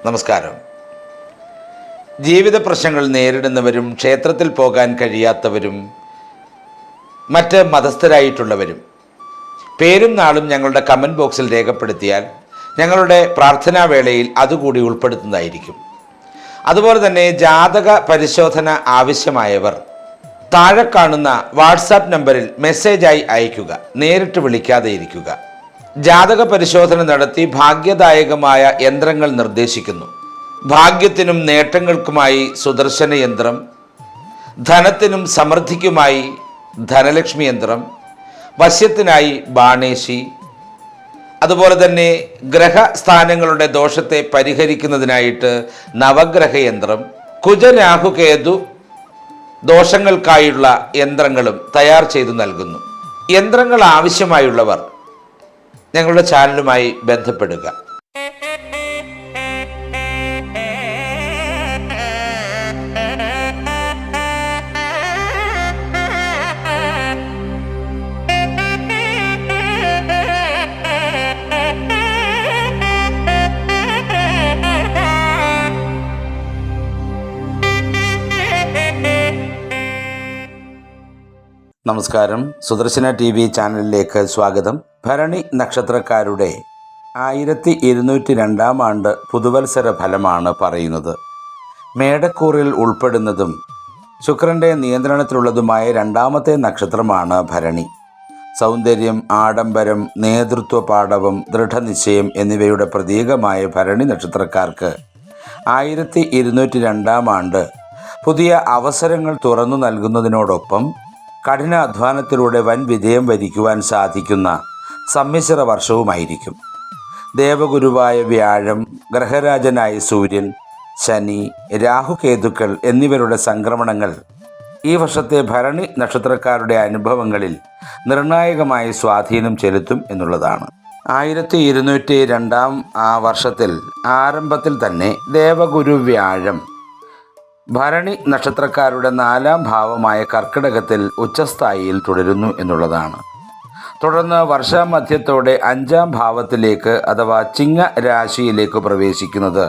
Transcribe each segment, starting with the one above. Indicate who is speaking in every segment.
Speaker 1: നമസ്കാരം. ജീവിത പ്രശ്നങ്ങൾ നേരിടുന്നവരും ക്ഷേത്രത്തിൽ പോകാൻ കഴിയാത്തവരും മറ്റ് മതസ്ഥരായിട്ടുള്ളവരും പേരും നാളും ഞങ്ങളുടെ കമൻറ്റ് ബോക്സിൽ രേഖപ്പെടുത്തിയാൽ ഞങ്ങളുടെ പ്രാർത്ഥനാ വേളയിൽ അതുകൂടി ഉൾപ്പെടുത്തുന്നതായിരിക്കും. അതുപോലെ തന്നെ ജാതക പരിശോധന ആവശ്യമായവർ താഴെ കാണുന്ന വാട്സാപ്പ് നമ്പറിൽ മെസ്സേജായി അയയ്ക്കുക, നേരിട്ട് വിളിക്കാതെ ഇരിക്കുക. ജാതക പരിശോധന നടത്തി ഭാഗ്യദായകമായ യന്ത്രങ്ങൾ നിർദ്ദേശിക്കുന്നു. ഭാഗ്യത്തിനും നേട്ടങ്ങൾക്കുമായി സുദർശന യന്ത്രം, ധനത്തിനും സമൃദ്ധിക്കുമായി ധനലക്ഷ്മി യന്ത്രം, വശ്യത്തിനായി ബാണേശി, അതുപോലെ തന്നെ ഗ്രഹസ്ഥാനങ്ങളുടെ ദോഷത്തെ പരിഹരിക്കുന്നതിനായിട്ട് നവഗ്രഹ യന്ത്രം, കുജരാഹുകേതു ദോഷങ്ങൾക്കായുള്ള യന്ത്രങ്ങളും തയ്യാർ ചെയ്തു നൽകുന്നു. യന്ത്രങ്ങൾ ആവശ്യമായുള്ളവർ ഞങ്ങളുടെ ചാനലുമായി ബന്ധപ്പെടുക. നമസ്കാരം. സുദർശന TV ചാനലിലേക്ക് സ്വാഗതം. ഭരണി നക്ഷത്രക്കാരുടെ 1202 ആണ്ട് പുതുവത്സര ഫലമാണ് പറയുന്നത്. മേടക്കൂറിൽ ഉൾപ്പെടുന്നതും ശുക്രൻ്റെ നിയന്ത്രണത്തിലുള്ളതുമായ രണ്ടാമത്തെ നക്ഷത്രമാണ് ഭരണി. സൗന്ദര്യം, ആഡംബരം, നേതൃത്വ പാടവം, ദൃഢനിശ്ചയം എന്നിവയുടെ പ്രതീകമായ ഭരണി നക്ഷത്രക്കാർക്ക് 1202 ആണ്ട് പുതിയ അവസരങ്ങൾ തുറന്നു നൽകുന്നതിനോടൊപ്പം കഠിന അധ്വാനത്തിലൂടെ വൻ വിജയം വരിക്കുവാൻ സാധിക്കുന്ന സമ്മിശ്ര വർഷവുമായിരിക്കും. ദേവഗുരുവായ വ്യാഴം, ഗ്രഹരാജനായ സൂര്യൻ, ശനി, രാഹുകേതുക്കൾ എന്നിവരുടെ സംക്രമണങ്ങൾ ഈ വർഷത്തെ ഭരണി നക്ഷത്രക്കാരുടെ അനുഭവങ്ങളിൽ നിർണായകമായ സ്വാധീനം ചെലുത്തും എന്നുള്ളതാണ്. 1202 വർഷത്തിൽ ആരംഭത്തിൽ തന്നെ ദേവഗുരു വ്യാഴം ഭരണി നക്ഷത്രക്കാരുടെ 4ാം ഭാവമായ കർക്കിടകത്തിൽ ഉച്ചസ്ഥായിയിൽ തുടരുന്നു എന്നുള്ളതാണ്. തുടർന്ന് വർഷാമധ്യത്തോടെ 5ാം ഭാവത്തിലേക്ക് അഥവാ ചിങ്ങ രാശിയിലേക്ക് പ്രവേശിക്കുന്നത്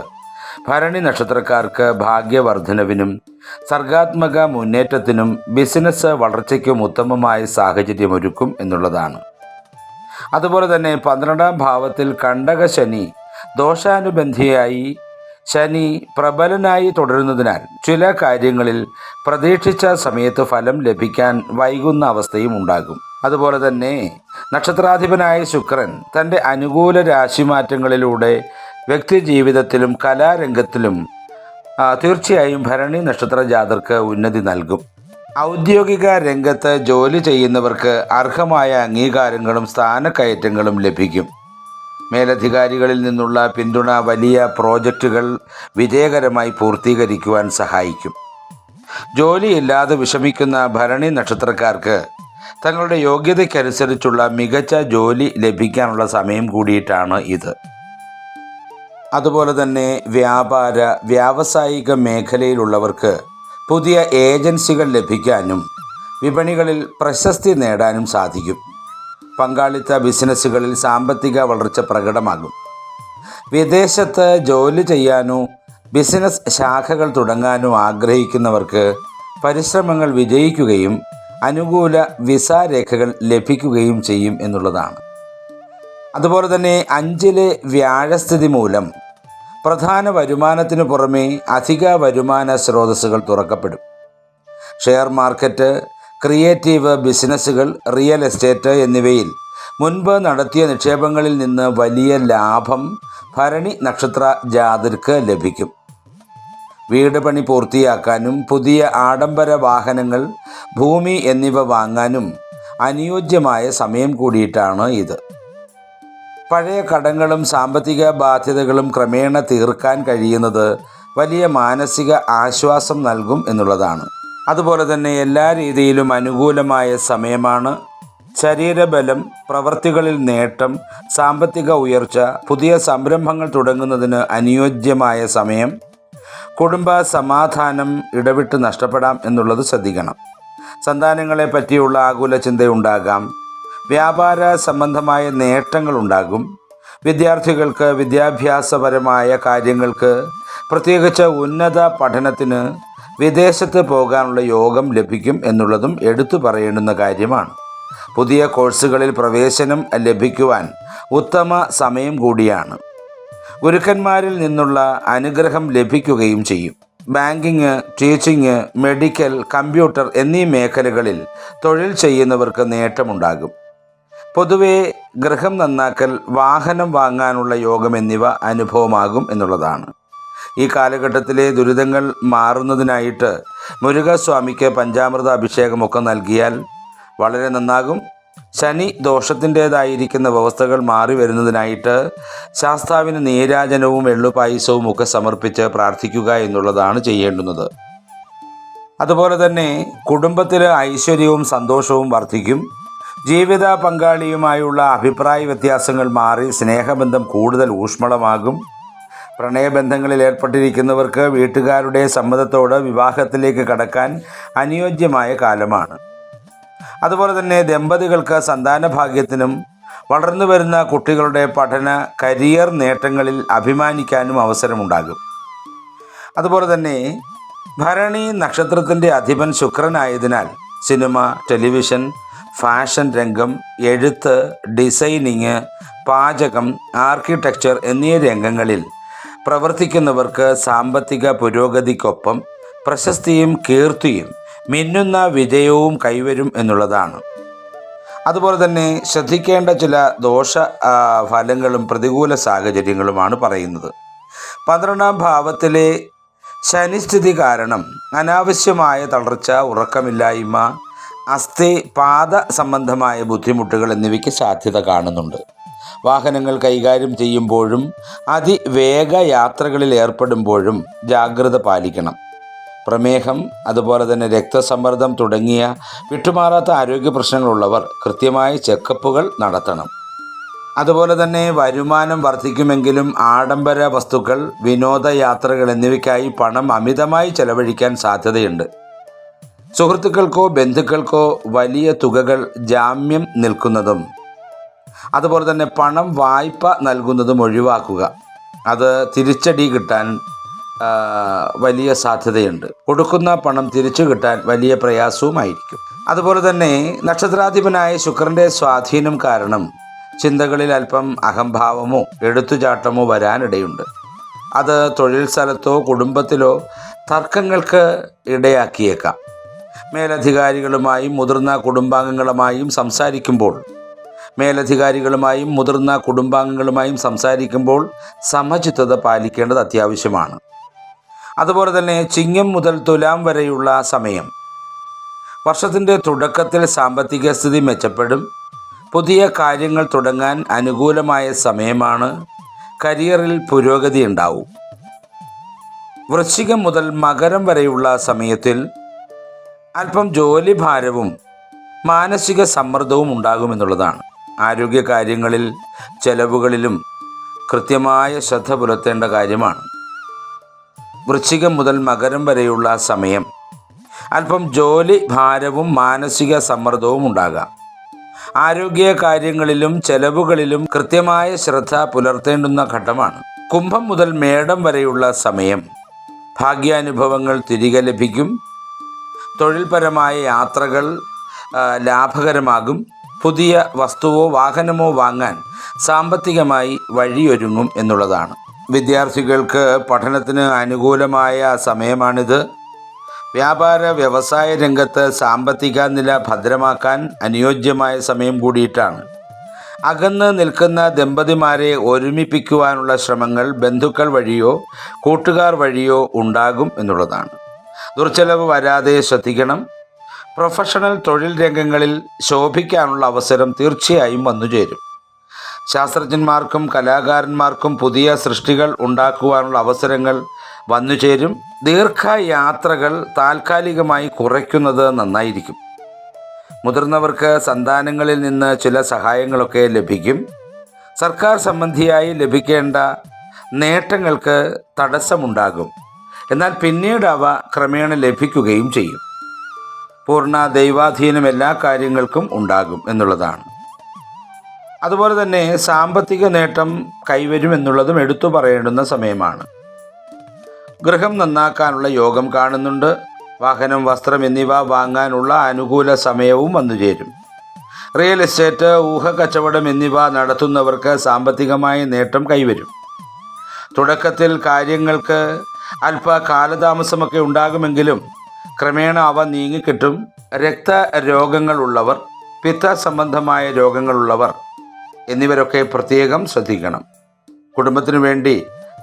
Speaker 1: ഭരണി നക്ഷത്രക്കാർക്ക് ഭാഗ്യവർദ്ധനവിനും സർഗാത്മക മുന്നേറ്റത്തിനും ബിസിനസ് വളർച്ചയ്ക്കും ഉത്തമമായ സാഹചര്യമൊരുക്കും എന്നുള്ളതാണ്. അതുപോലെ തന്നെ 12ാം ഭാവത്തിൽ കണ്ടക ശനി ദോഷാനുബന്ധിയായി ശനി പ്രബലനായി തുടരുന്നതിനാൽ ചില കാര്യങ്ങളിൽ പ്രതീക്ഷിച്ച സമയത്ത് ഫലം ലഭിക്കാൻ വൈകുന്ന അവസ്ഥയും ഉണ്ടാകും. അതുപോലെ തന്നെ നക്ഷത്രാധിപനായ ശുക്രൻ തൻ്റെ അനുകൂല രാശിമാറ്റങ്ങളിലൂടെ വ്യക്തി ജീവിതത്തിലും കലാരംഗത്തിലും തീർച്ചയായും ഭരണി നക്ഷത്ര ജാതർക്ക് ഉന്നതി നൽകും. ഔദ്യോഗിക രംഗത്ത് ജോലി ചെയ്യുന്നവർക്ക് അർഹമായ അംഗീകാരങ്ങളും സ്ഥാനക്കയറ്റങ്ങളും ലഭിക്കും. മേലധികാരികളിൽ നിന്നുള്ള പിന്തുണ വലിയ പ്രോജക്റ്റുകൾ വിജയകരമായി പൂർത്തീകരിക്കുവാൻ സഹായിക്കും. ജോലിയില്ലാതെ വിഷമിക്കുന്ന ഭരണി നക്ഷത്രക്കാർക്ക് തങ്ങളുടെ യോഗ്യതയ്ക്കനുസരിച്ചുള്ള മികച്ച ജോലി ലഭിക്കാനുള്ള സമയം കൂടിയിട്ടാണ് ഇത്. അതുപോലെ തന്നെ വ്യാവസായിക മേഖലയിലുള്ളവർക്ക് പുതിയ ഏജൻസികൾ ലഭിക്കാനും വിപണികളിൽ പ്രശസ്തി നേടാനും സാധിക്കും. പങ്കാളിത്ത ബിസിനസ്സുകളിൽ സാമ്പത്തിക വളർച്ച പ്രകടമാകും. വിദേശത്ത് ജോലി ചെയ്യാനോ ബിസിനസ് ശാഖകൾ തുടങ്ങാനോ ആഗ്രഹിക്കുന്നവർക്ക് പരിശ്രമങ്ങൾ വിജയിക്കുകയും അനുകൂല വിസ രേഖകൾ ലഭിക്കുകയും ചെയ്യും എന്നുള്ളതാണ്. അതുപോലെ തന്നെ 5ലെ വ്യാഴസ്ഥിതി മൂലം പ്രധാന വരുമാനത്തിനു പുറമെ അധിക വരുമാന സ്രോതസ്സുകൾ തുറക്കപ്പെടും. ഷെയർ മാർക്കറ്റ്, ക്രിയേറ്റീവ് ബിസിനസ്സുകൾ, റിയൽ എസ്റ്റേറ്റ് എന്നിവയിൽ മുൻപ് നടത്തിയ നിക്ഷേപങ്ങളിൽ നിന്ന് വലിയ ലാഭം ഭരണി നക്ഷത്ര ജാതർക്ക് ലഭിക്കും. വീട് പണി പൂർത്തിയാക്കാനും പുതിയ ആഡംബര വാഹനങ്ങൾ, ഭൂമി എന്നിവ വാങ്ങാനും അനുയോജ്യമായ സമയം കൂടിയിട്ടാണ് ഇത്. പഴയ കടങ്ങളും സാമ്പത്തിക ബാധ്യതകളും ക്രമേണ തീർക്കാൻ കഴിയുന്നത് വലിയ മാനസിക ആശ്വാസം നൽകും എന്നുള്ളതാണ്. അതുപോലെ തന്നെ എല്ലാ രീതിയിലും അനുകൂലമായ സമയമാണ്. ശരീരബലം, പ്രവൃത്തികളിൽ നേട്ടം, സാമ്പത്തിക ഉയർച്ച, പുതിയ സംരംഭങ്ങൾ തുടങ്ങുന്നതിന് അനുയോജ്യമായ സമയം. കുടുംബ സമാധാനം ഇടവിട്ട് നഷ്ടപ്പെടാം എന്നുള്ളത് ശ്രദ്ധിക്കണം. സന്താനങ്ങളെ പറ്റിയുള്ള ആകുല ചിന്തയുണ്ടാകാം. വ്യാപാര സംബന്ധമായ നേട്ടങ്ങളുണ്ടാകും. വിദ്യാർത്ഥികൾക്ക് വിദ്യാഭ്യാസപരമായ കാര്യങ്ങൾക്ക്, പ്രത്യേകിച്ച് ഉന്നത പഠനത്തിന് വിദേശത്ത് പോകാനുള്ള യോഗം ലഭിക്കും എന്നുള്ളതും എടുത്തു പറയേണ്ടുന്ന കാര്യമാണ്. പുതിയ കോഴ്സുകളിൽ പ്രവേശനം ലഭിക്കുവാൻ ഉത്തമ സമയം കൂടിയാണ്. ഗുരുക്കന്മാരിൽ നിന്നുള്ള അനുഗ്രഹം ലഭിക്കുകയും ചെയ്യും. ബാങ്കിങ്, ടീച്ചിങ്, മെഡിക്കൽ, കമ്പ്യൂട്ടർ എന്നീ മേഖലകളിൽ തൊഴിൽ ചെയ്യുന്നവർക്ക് നേട്ടമുണ്ടാകും. പൊതുവെ ഗൃഹം നന്നാക്കൽ, വാഹനം വാങ്ങാനുള്ള യോഗം എന്നിവ അനുഭവമാകും എന്നുള്ളതാണ്. ഈ കാലഘട്ടത്തിലെ ദുരിതങ്ങൾ മാറുന്നതിനായിട്ട് മുരുകസ്വാമിക്ക് പഞ്ചാമൃത അഭിഷേകമൊക്കെ നൽകിയാൽ വളരെ നന്നാകും. ശനി ദോഷത്തിൻ്റേതായിരിക്കുന്ന വ്യവസ്ഥകൾ മാറി വരുന്നതിനായിട്ട് ശാസ്താവിന് നീരാജനവും എള്ളുപായസവും ഒക്കെ സമർപ്പിച്ച് പ്രാർത്ഥിക്കുക എന്നുള്ളതാണ് ചെയ്യേണ്ടുന്നത്. അതുപോലെ തന്നെ കുടുംബത്തിലെ ഐശ്വര്യവും സന്തോഷവും വർദ്ധിക്കും. ജീവിത പങ്കാളിയുമായുള്ള അഭിപ്രായ വ്യത്യാസങ്ങൾ മാറി സ്നേഹബന്ധം കൂടുതൽ ഊഷ്മളമാകും. പ്രണയബന്ധങ്ങളിൽ ഏർപ്പെട്ടിരിക്കുന്നവർക്ക് വീട്ടുകാരുടെ സമ്മതത്തോടെ വിവാഹത്തിലേക്ക് കടക്കാൻ അനുയോജ്യമായ കാലമാണ്. അതുപോലെ തന്നെ ദമ്പതികൾക്ക് സന്താനഭാഗ്യത്തിനും വളർന്നു വരുന്ന കുട്ടികളുടെ പഠന കരിയർ നേട്ടങ്ങളിൽ അഭിമാനിക്കാനും അവസരമുണ്ടാകും. അതുപോലെ തന്നെ ഭരണി നക്ഷത്രത്തിൻ്റെ അധിപൻ ശുക്രനായതിനാൽ സിനിമ, ടെലിവിഷൻ, ഫാഷൻ രംഗം, എഴുത്ത്, ഡിസൈനിങ്, പാചകം, ആർക്കിടെക്ചർ എന്നീ രംഗങ്ങളിൽ പ്രവർത്തിക്കുന്നവർക്ക് സാമ്പത്തിക പുരോഗതിക്കൊപ്പം പ്രശസ്തിയും കീർത്തിയും മിന്നുന്ന വിജയവും കൈവരും എന്നുള്ളതാണ്. അതുപോലെ തന്നെ ശ്രദ്ധിക്കേണ്ട ചില ദോഷ ഫലങ്ങളും പ്രതികൂല സാഹചര്യങ്ങളുമാണ് പറയുന്നത്. 12ാം ഭാവത്തിലെ ശനിസ്ഥിതി കാരണം അനാവശ്യമായ തളർച്ച, ഉറക്കമില്ലായ്മ, അസ്ഥി, പാദ സംബന്ധമായ ബുദ്ധിമുട്ടുകൾ എന്നിവയ്ക്ക് സാധ്യത കാണുന്നുണ്ട്. വാഹനങ്ങൾ കൈകാര്യം ചെയ്യുമ്പോഴും അതിവേഗ യാത്രകളിൽ ഏർപ്പെടുമ്പോഴും ജാഗ്രത പാലിക്കണം. പ്രമേഹം, അതുപോലെ തന്നെ രക്തസമ്മർദ്ദം തുടങ്ങിയ വിട്ടുമാറാത്ത ആരോഗ്യ പ്രശ്നങ്ങളുള്ളവർ കൃത്യമായ ചെക്കപ്പുകൾ നടത്തണം. അതുപോലെ തന്നെ വരുമാനം വർദ്ധിക്കുമെങ്കിലും ആഡംബര വസ്തുക്കൾ, വിനോദയാത്രകൾ എന്നിവയ്ക്കായി പണം അമിതമായി ചെലവഴിക്കാൻ സാധ്യതയുണ്ട്. സുഹൃത്തുക്കൾക്കോ ബന്ധുക്കൾക്കോ വലിയ തുകകൾ ജാമ്യം നിൽക്കുന്നതും അതുപോലെ തന്നെ പണം വായ്പ നൽകുന്നതും ഒഴിവാക്കുക. അത് തിരിച്ചടി കിട്ടാൻ വലിയ സാധ്യതയുണ്ട്. കൊടുക്കുന്ന പണം തിരിച്ചു കിട്ടാൻ വലിയ പ്രയാസവുമായിരിക്കും. അതുപോലെ തന്നെ നക്ഷത്രാധിപനായ ശുക്രൻ്റെ സ്വാധീനം കാരണം ചിന്തകളിൽ അല്പം അഹംഭാവമോ എടുത്തുചാട്ടമോ വരാനിടയുണ്ട്. അത് തൊഴിൽ സ്ഥലത്തോ കുടുംബത്തിലോ തർക്കങ്ങൾക്ക് ഇടയാക്കിയേക്കാം. മേലധികാരികളുമായും മുതിർന്ന കുടുംബാംഗങ്ങളുമായും സംസാരിക്കുമ്പോൾ സമചിത്തത പാലിക്കേണ്ടത് അത്യാവശ്യമാണ്. അതുപോലെ തന്നെ ചിങ്ങം മുതൽ തുലാം വരെയുള്ള സമയം വർഷത്തിൻ്റെ തുടക്കത്തിൽ സാമ്പത്തിക സ്ഥിതി മെച്ചപ്പെടും. പുതിയ കാര്യങ്ങൾ തുടങ്ങാൻ അനുകൂലമായ സമയമാണ്. കരിയറിൽ പുരോഗതി ഉണ്ടാവും. വൃശ്ചികം മുതൽ മകരം വരെയുള്ള സമയത്തിൽ അല്പം ജോലിഭാരവും മാനസിക സമ്മർദ്ദവും ഉണ്ടാകുമെന്നുള്ളതാണ്. ആരോഗ്യകാര്യങ്ങളിൽ ചെലവുകളിലും കൃത്യമായ ശ്രദ്ധ പുലർത്തേണ്ട കാര്യമാണ്. വൃശ്ചികം മുതൽ മകരം വരെയുള്ള സമയം അല്പം ജോലി ഭാരവും മാനസിക സമ്മർദ്ദവും ഉണ്ടാകാം. ആരോഗ്യ കാര്യങ്ങളിലും ചെലവുകളിലും കൃത്യമായ ശ്രദ്ധ പുലർത്തേണ്ടുന്ന ഘട്ടമാണ്. കുംഭം മുതൽ മേടം വരെയുള്ള സമയം ഭാഗ്യാനുഭവങ്ങൾ തിരികെ ലഭിക്കും. തൊഴിൽപരമായ യാത്രകൾ ലാഭകരമാകും. പുതിയ വസ്തുവോ വാഹനമോ വാങ്ങാൻ സാമ്പത്തികമായി വഴിയൊരുങ്ങും എന്നുള്ളതാണ്. വിദ്യാർത്ഥികൾക്ക് പഠനത്തിന് അനുകൂലമായ സമയമാണിത്. വ്യാപാര വ്യവസായ രംഗത്ത് സാമ്പത്തിക നില ഭദ്രമാക്കാൻ അനുയോജ്യമായ സമയം കൂടിയിട്ടാണ്. അകന്ന് നിൽക്കുന്ന ദമ്പതിമാരെ ഒരുമിപ്പിക്കുവാനുള്ള ശ്രമങ്ങൾ ബന്ധുക്കൾ വഴിയോ കൂട്ടുകാർ വഴിയോ ഉണ്ടാകും എന്നുള്ളതാണ്. ദുർച്ചെലവ് വരാതെ ശ്രദ്ധിക്കണം. പ്രൊഫഷണൽ തൊഴിൽ രംഗങ്ങളിൽ ശോഭിക്കാനുള്ള അവസരം തീർച്ചയായും വന്നുചേരും. ശാസ്ത്രജ്ഞന്മാർക്കും കലാകാരന്മാർക്കും പുതിയ സൃഷ്ടികൾ ഉണ്ടാക്കുവാനുള്ള അവസരങ്ങൾ വന്നുചേരും. ദീർഘയാത്രകൾ താൽക്കാലികമായി കുറയ്ക്കുന്നത് നന്നായിരിക്കും. മുതിർന്നവർക്ക് സന്താനങ്ങളിൽ നിന്ന് ചില സഹായങ്ങളൊക്കെ ലഭിക്കും. സർക്കാർ സംബന്ധിയായി ലഭിക്കേണ്ട നേട്ടങ്ങൾക്ക് തടസ്സമുണ്ടാകും. എന്നാൽ പിന്നീട് അവ ക്രമേണ ലഭിക്കുകയും ചെയ്യും. പൂർണ്ണ ദൈവാധീനം എല്ലാ കാര്യങ്ങൾക്കും ഉണ്ടാകും എന്നുള്ളതാണ്. അതുപോലെ തന്നെ സാമ്പത്തിക നേട്ടം കൈവരുമെന്നുള്ളതും എടുത്തു പറയേണ്ടുന്ന സമയമാണ്. ഗൃഹം നന്നാക്കാനുള്ള യോഗം കാണുന്നുണ്ട്. വാഹനം, വസ്ത്രം എന്നിവ വാങ്ങാനുള്ള അനുകൂല സമയവും വന്നുചേരും. റിയൽ എസ്റ്റേറ്റ്, ഊഹക്കച്ചവടം എന്നിവ നടത്തുന്നവർക്ക് സാമ്പത്തികമായ നേട്ടം കൈവരും. തുടക്കത്തിൽ കാര്യങ്ങൾക്ക് അല്പ കാലതാമസമൊക്കെ ഉണ്ടാകുമെങ്കിലും ക്രമേണ അവ നീങ്ങിക്കിട്ടും. രക്തരോഗങ്ങളുള്ളവർ, പിത്ത സംബന്ധമായ രോഗങ്ങളുള്ളവർ എന്നിവരൊക്കെ പ്രത്യേകം ശ്രദ്ധിക്കണം. കുടുംബത്തിനു വേണ്ടി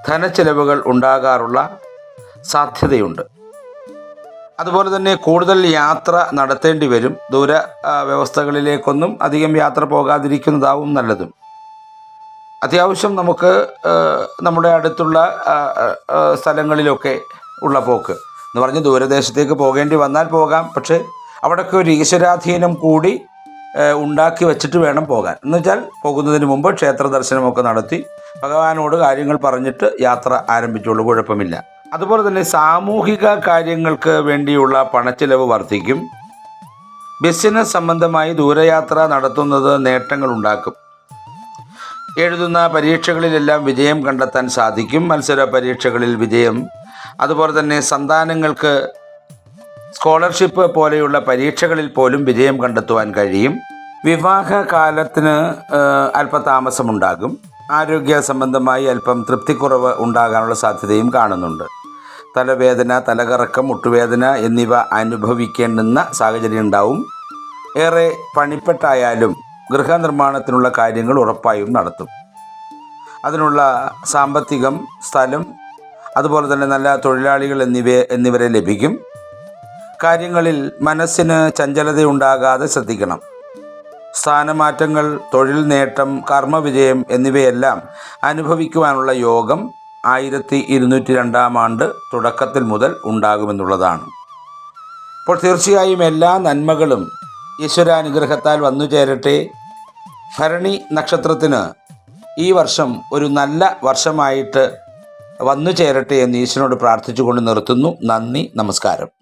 Speaker 1: ധനച്ചെലവുകൾ ഉണ്ടാകാറുള്ള സാധ്യതയുണ്ട്. അതുപോലെ തന്നെ കൂടുതൽ യാത്ര നടത്തേണ്ടി വരും. ദൂര വ്യവസ്ഥകളിലേക്കൊന്നും അധികം യാത്ര പോകാതിരിക്കുന്നതാവും നല്ലതും. അത്യാവശ്യം നമുക്ക് നമ്മുടെ അടുത്തുള്ള സ്ഥലങ്ങളിലൊക്കെ ഉള്ള പോക്ക് എന്ന് പറഞ്ഞ് ദൂരദേശത്തേക്ക് പോകേണ്ടി വന്നാൽ പോകാം. പക്ഷേ അവിടെയൊക്കെ ഒരു ഈശ്വരാധീനം കൂടി ഉണ്ടാക്കി വച്ചിട്ട് വേണം പോകാൻ. എന്നുവെച്ചാൽ പോകുന്നതിന് മുമ്പ് ക്ഷേത്ര ദർശനമൊക്കെ നടത്തി ഭഗവാനോട് കാര്യങ്ങൾ പറഞ്ഞിട്ട് യാത്ര ആരംഭിച്ചോളൂ, കുഴപ്പമില്ല. അതുപോലെ തന്നെ സാമൂഹിക കാര്യങ്ങൾക്ക് വേണ്ടിയുള്ള പണച്ചിലവ് വർദ്ധിക്കും. ബിസിനസ് സംബന്ധമായി ദൂരയാത്ര നടത്തുന്നത് നേട്ടങ്ങൾ ഉണ്ടാക്കും. എഴുതുന്ന പരീക്ഷകളിലെല്ലാം വിജയം കണ്ടെത്താൻ സാധിക്കും. മത്സര പരീക്ഷകളിൽ വിജയം, അതുപോലെ തന്നെ സന്താനങ്ങൾക്ക് സ്കോളർഷിപ്പ് പോലെയുള്ള പരീക്ഷകളിൽ പോലും വിജയം കണ്ടെത്തുവാൻ കഴിയും. വിവാഹകാലത്തിന് അല്പതാമസമുണ്ടാകും. ആരോഗ്യ സംബന്ധമായി അല്പം തൃപ്തിക്കുറവ് ഉണ്ടാകാനുള്ള സാധ്യതയും കാണുന്നുണ്ട്. തലവേദന, തലകറക്കം, മുട്ടുവേദന എന്നിവ അനുഭവിക്കേണ്ടുന്ന സാഹചര്യം ഉണ്ടാവും. ഏറെ പണിപ്പെട്ടായാലും ഗൃഹനിർമ്മാണത്തിനുള്ള കാര്യങ്ങൾ ഉറപ്പായും നടത്തും. അതിനുള്ള സാമ്പത്തികം, സ്ഥലം, അതുപോലെ തന്നെ നല്ല തൊഴിലാളികൾ എന്നിവരെ ലഭിക്കും. കാര്യങ്ങളിൽ മനസ്സിന് ചഞ്ചലതയുണ്ടാകാതെ ശ്രദ്ധിക്കണം. സ്ഥാനമാറ്റങ്ങൾ, തൊഴിൽ നേട്ടം, കർമ്മവിജയം എന്നിവയെല്ലാം അനുഭവിക്കുവാനുള്ള യോഗം 1202 തുടക്കത്തിൽ മുതൽ ഉണ്ടാകുമെന്നുള്ളതാണ്. അപ്പോൾ തീർച്ചയായും എല്ലാ നന്മകളും ഈശ്വരാനുഗ്രഹത്താൽ വന്നു ചേരട്ടെ. ഭരണി നക്ഷത്രത്തിന് ഈ വർഷം ഒരു നല്ല വർഷമായിട്ട് വന്നു ചേരട്ടെ എന്ന് ഈശ്വരനോട് പ്രാർത്ഥിച്ചുകൊണ്ട് നിർത്തുന്നു. നന്ദി, നമസ്കാരം.